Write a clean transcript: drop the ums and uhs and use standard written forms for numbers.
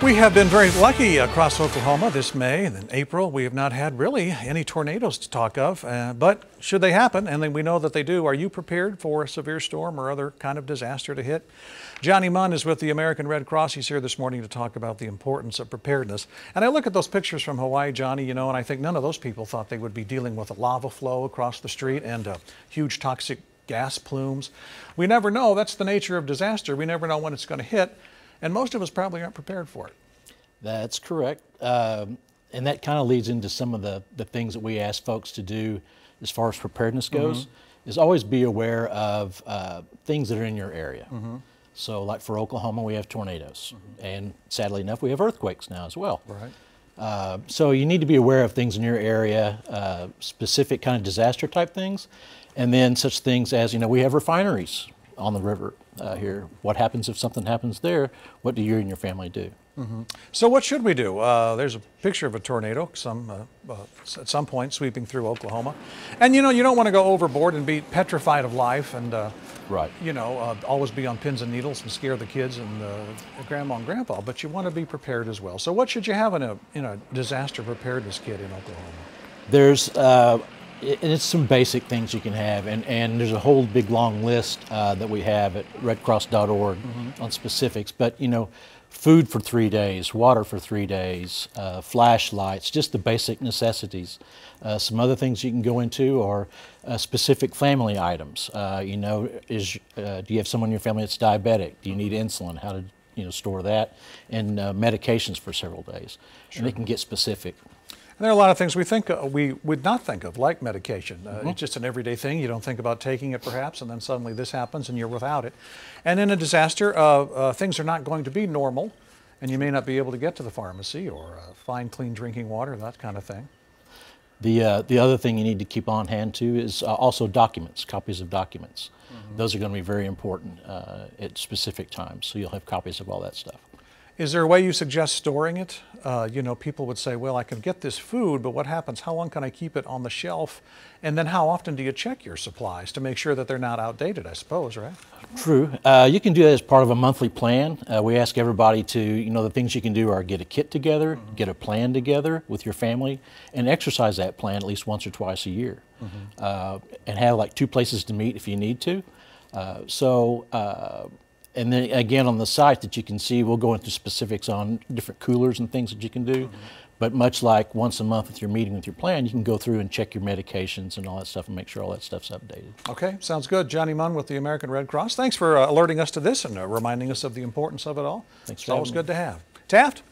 We have been very lucky across Oklahoma this May and in April. We have not had really any tornadoes to talk of, but should they happen, and then we know that they do, are you prepared for a severe storm or other kind of disaster to hit? Johnny Munn is with the American Red Cross. He's here this morning to talk about the importance of preparedness. And I look at those pictures from Hawaii, Johnny, and I think none of those people thought they would be dealing with a lava flow across the street and huge toxic gas plumes. We never know. That's the nature of disaster. We never know when it's going to hit. And most of us probably aren't prepared for it. That's correct. And that kind of leads into some of the things that we ask folks to do as far as preparedness goes, is always be aware of things that are in your area. So like for Oklahoma, we have tornadoes. And sadly enough, we have earthquakes now as well. Right. So you need to be aware of things in your area, specific kind of disaster type things. And then such things as, we have refineries on the river here. What happens if something happens there? What do you and your family do? So what should we do? There's a picture of a tornado at some point sweeping through Oklahoma. And you don't want to go overboard and be petrified of life and always be on pins and needles and scare the kids and grandma and grandpa, but you want to be prepared as well. So what should you have in a disaster preparedness kit in Oklahoma? There's and it's some basic things you can have, and there's a whole big long list that we have at redcross.org on specifics, but food for 3 days, water for 3 days, flashlights, just the basic necessities. Some other things you can go into are specific family items. Do you have someone in your family that's diabetic? Do you need insulin? How to store that? And medications for several days. Sure. And they can get specific. And there are a lot of things we would not think of, like medication. It's just an everyday thing. You don't think about taking it perhaps, and then suddenly this happens and you're without it. And in a disaster, things are not going to be normal, and you may not be able to get to the pharmacy or find clean drinking water, that kind of thing. The other thing you need to keep on hand too is also documents, copies of documents. Those are going to be very important at specific times, so you'll have copies of all that stuff. Is there a way you suggest storing it? People would say, well, I can get this food, but what happens? How long can I keep it on the shelf? And then how often do you check your supplies to make sure that they're not outdated, I suppose, right? True. You can do that as part of a monthly plan. We ask everybody to, the things you can do are get a kit together, get a plan together with your family, and exercise that plan at least once or twice a year. And have like 2 places to meet if you need to. And then again on the site that you can see, we'll go into specifics on different coolers and things that you can do. But much like once a month with your meeting with your plan, you can go through and check your medications and all that stuff and make sure all that stuff's updated. Okay, sounds good. Johnny Munn with the American Red Cross. Thanks for alerting us to this and reminding us of the importance of it all. Thanks. It's always good to have. Taft?